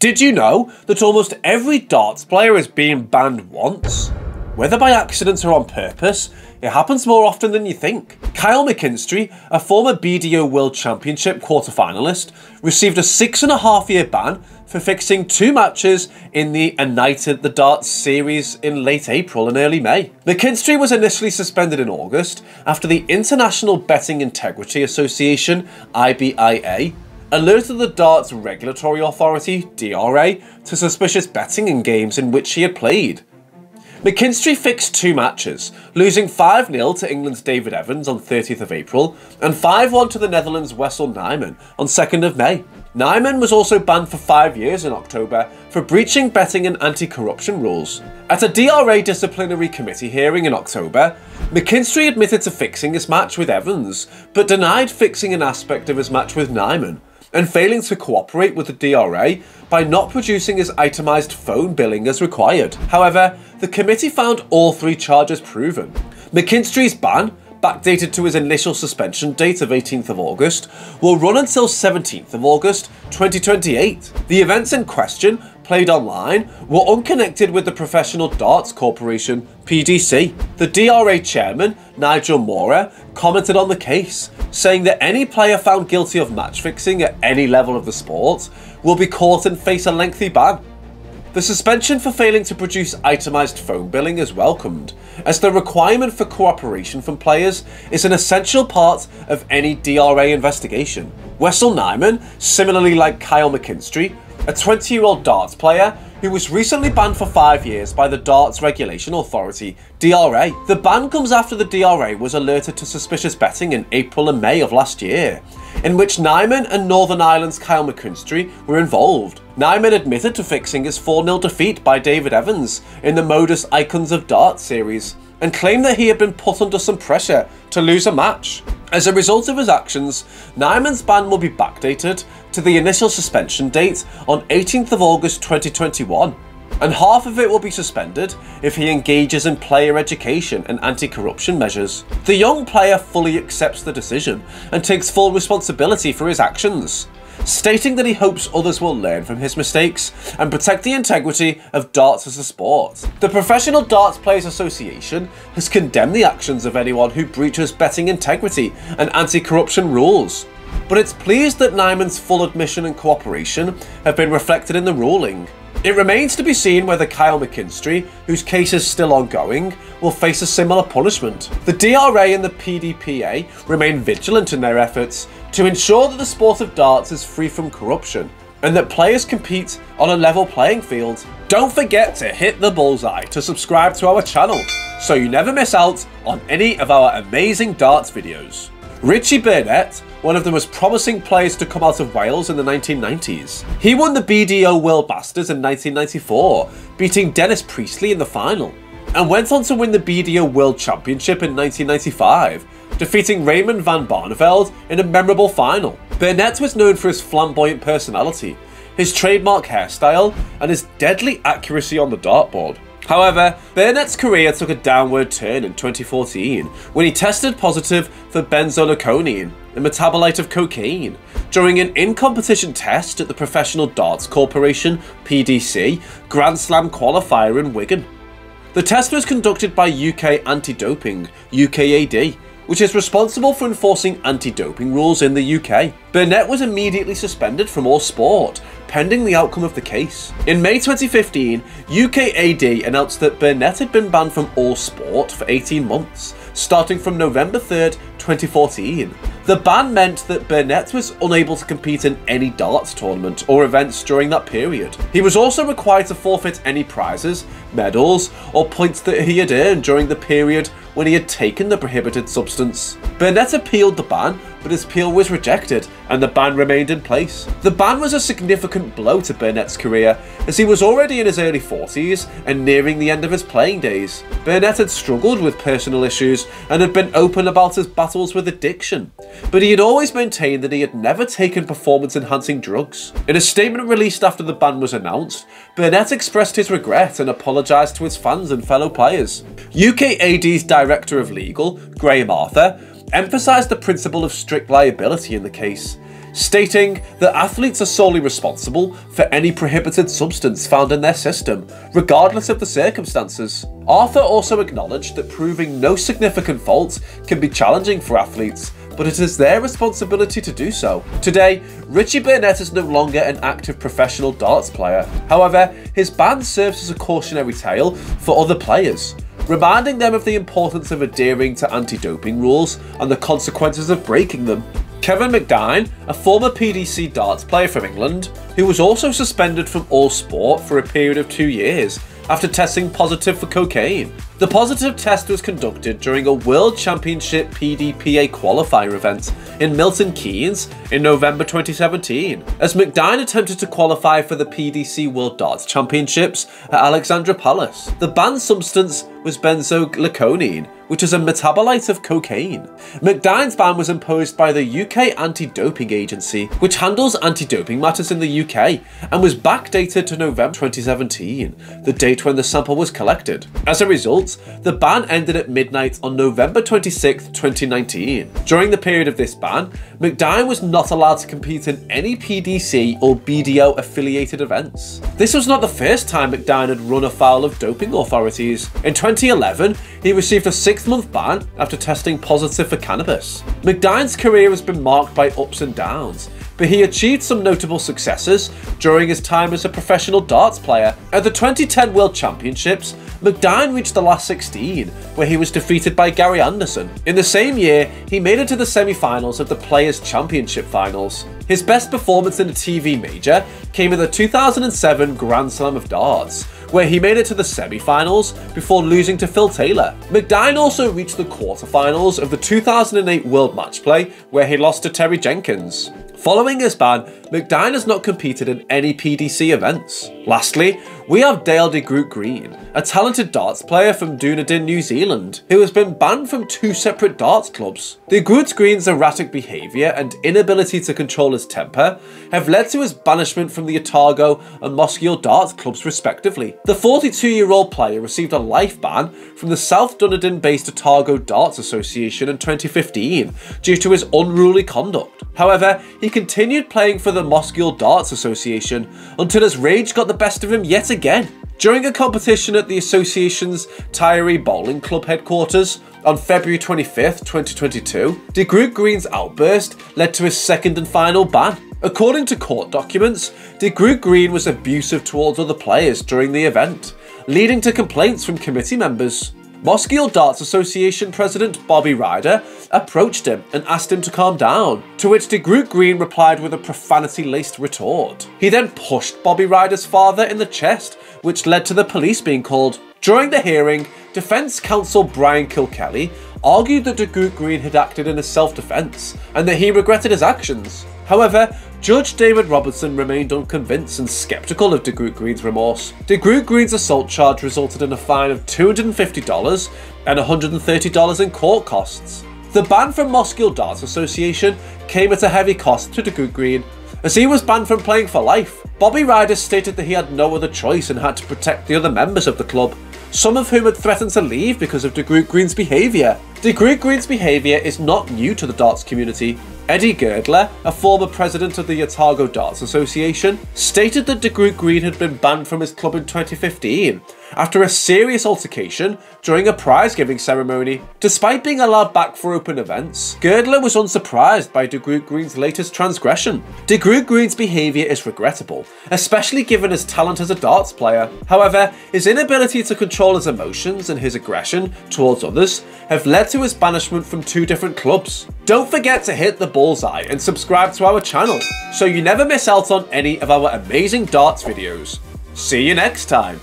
Did you know that almost every darts player is being banned once? Whether by accident or on purpose, it happens more often than you think. Kyle McKinstry, a former BDO World Championship quarter-finalist, received a 6.5-year ban for fixing 2 matches in the United the Darts series in late April and early May. McKinstry was initially suspended in August after the International Betting Integrity Association, IBIA, alerted the Darts Regulatory Authority, DRA, to suspicious betting in games in which he had played. McKinstry fixed 2 matches, losing 5-0 to England's David Evans on 30th of April and 5-1 to the Netherlands' Wessel Nijman on 2nd of May. Nijman was also banned for 5 years in October for breaching betting and anti-corruption rules. At a DRA disciplinary committee hearing in October, McKinstry admitted to fixing his match with Evans, but denied fixing an aspect of his match with Nijman, and failing to cooperate with the DRA by not producing his itemised phone billing as required. However, the committee found all 3 charges proven. McKinstry's ban, backdated to his initial suspension date of 18th of August, will run until 17th of August 2028. The events in question, played online, were unconnected with the Professional Darts Corporation, PDC. The DRA chairman, Nigel Mora, commented on the case, saying that any player found guilty of match fixing at any level of the sport will be caught and face a lengthy ban. The suspension for failing to produce itemised phone billing is welcomed, as the requirement for cooperation from players is an essential part of any DRA investigation. Wessel Nijman, similarly like Kyle McKinstry, a 20-year-old darts player who was recently banned for 5 years by the Darts Regulation Authority, DRA. The ban comes after the DRA was alerted to suspicious betting in April and May of last year, in which Nijman and Northern Ireland's Kyle McKinstry were involved. Nijman admitted to fixing his 4-0 defeat by David Evans in the Modus Icons of Darts series, and claimed that he had been put under some pressure to lose a match. As a result of his actions, Nijman's ban will be backdated to the initial suspension date on 18th of August 2021, and half of it will be suspended if he engages in player education and anti-corruption measures. The young player fully accepts the decision and takes full responsibility for his actions, stating that he hopes others will learn from his mistakes and protect the integrity of darts as a sport. The Professional Darts Players Association has condemned the actions of anyone who breaches betting integrity and anti-corruption rules, but it's pleased that Nijman's full admission and cooperation have been reflected in the ruling. It remains to be seen whether Kyle McKinstry, whose case is still ongoing, will face a similar punishment. The DRA and the PDPA remain vigilant in their efforts to ensure that the sport of darts is free from corruption and that players compete on a level playing field. Don't forget to hit the bullseye to subscribe to our channel so you never miss out on any of our amazing darts videos. Richie Burnett, one of the most promising players to come out of Wales in the 1990s. He won the BDO World Masters in 1994, beating Dennis Priestley in the final, and went on to win the BDO World Championship in 1995, defeating Raymond van Barneveld in a memorable final. Burnett was known for his flamboyant personality, his trademark hairstyle, and his deadly accuracy on the dartboard. However, Burnett's career took a downward turn in 2014 when he tested positive for benzoylecgonine, a metabolite of cocaine, during an in-competition test at the Professional Darts Corporation (PDC) Grand Slam qualifier in Wigan. The test was conducted by UK Anti-Doping, UKAD, which is responsible for enforcing anti-doping rules in the UK. Burnett was immediately suspended from all sport, pending the outcome of the case. In May 2015, UKAD announced that Burnett had been banned from all sport for 18 months, starting from November 3rd, 2014. The ban meant that Burnett was unable to compete in any darts tournament or events during that period. He was also required to forfeit any prizes, medals, or points that he had earned during the period when he had taken the prohibited substance. Burnett appealed the ban, but his appeal was rejected and the ban remained in place. The ban was a significant blow to Burnett's career, as he was already in his early 40s and nearing the end of his playing days. Burnett had struggled with personal issues and had been open about his battles with addiction, but he had always maintained that he had never taken performance-enhancing drugs. In a statement released after the ban was announced, Burnett expressed his regret and apologised to his fans and fellow players. UKAD's Director of Legal, Graham Arthur, emphasised the principle of strict liability in the case, stating that athletes are solely responsible for any prohibited substance found in their system, regardless of the circumstances. Arthur also acknowledged that proving no significant fault can be challenging for athletes, but it is their responsibility to do so. Today, Richie Burnett is no longer an active professional darts player. However, his ban serves as a cautionary tale for other players, reminding them of the importance of adhering to anti-doping rules and the consequences of breaking them. Kevin McDine, a former PDC darts player from England, who was also suspended from all sport for a period of 2 years after testing positive for cocaine. The positive test was conducted during a World Championship PDPA qualifier event in Milton Keynes in November 2017, as McDine attempted to qualify for the PDC World Darts Championships at Alexandra Palace. The banned substance was benzogluconine, which is a metabolite of cocaine. McDine's ban was imposed by the UK Anti-Doping Agency, which handles anti-doping matters in the UK, and was backdated to November 2017, the date when the sample was collected. As a result, the ban ended at midnight on November 26, 2019. During the period of this ban, McDine was not allowed to compete in any PDC or BDO affiliated events. This was not the first time McDine had run afoul of doping authorities. In 2011, he received a 6-month ban after testing positive for cannabis. McDine's career has been marked by ups and downs, but he achieved some notable successes during his time as a professional darts player. At the 2010 World Championships, McDine reached the last 16, where he was defeated by Gary Anderson. In the same year, he made it to the semi-finals of the Players' Championship Finals. His best performance in a TV major came in the 2007 Grand Slam of Darts, where he made it to the semi-finals before losing to Phil Taylor. McDine also reached the quarter-finals of the 2008 World Match Play, where he lost to Terry Jenkins. Following his ban, McDine has not competed in any PDC events. Lastly, we have Dale de Groot Green, a talented darts player from Dunedin, New Zealand, who has been banned from 2 separate darts clubs. De Groot Green's erratic behaviour and inability to control his temper have led to his banishment from the Otago and Mosgiel darts clubs respectively. The 42-year-old player received a life ban from the South Dunedin-based Otago Darts Association in 2015 due to his unruly conduct. However, he continued playing for the Mosgiel Darts Association until his rage got the best of him yet again. During a competition at the association's Tyree Bowling Club headquarters on February 25, 2022, de Groot Green's outburst led to his second and final ban. According to court documents, de Groot Green was abusive towards other players during the event, leading to complaints from committee members. Mosgiel Darts Association President Bobby Ryder approached him and asked him to calm down, to which de Groot Green replied with a profanity-laced retort. He then pushed Bobby Ryder's father in the chest, which led to the police being called. During the hearing, defence counsel Brian Kilkelly argued that de Groot Green had acted in self-defence and that he regretted his actions. However, Judge David Robertson remained unconvinced and sceptical of de Groot Green's remorse. De Groot Green's assault charge resulted in a fine of $250 and $130 in court costs. The ban from Mosgiel Darts Association came at a heavy cost to de Groot Green, as he was banned from playing for life. Bobby Ryder stated that he had no other choice and had to protect the other members of the club, some of whom had threatened to leave because of de Groot Green's behaviour. De Groot Green's behaviour is not new to the darts community. Eddie Girdler, a former president of the Otago Darts Association, stated that de Groot Green had been banned from his club in 2015 after a serious altercation during a prize-giving ceremony. Despite being allowed back for open events, Girdler was unsurprised by de Groot Green's latest transgression. De Groot Green's behaviour is regrettable, especially given his talent as a darts player. However, his inability to control his emotions and his aggression towards others have led to his banishment from 2 different clubs. Don't forget to hit the bullseye and subscribe to our channel so you never miss out on any of our amazing darts videos. See you next time.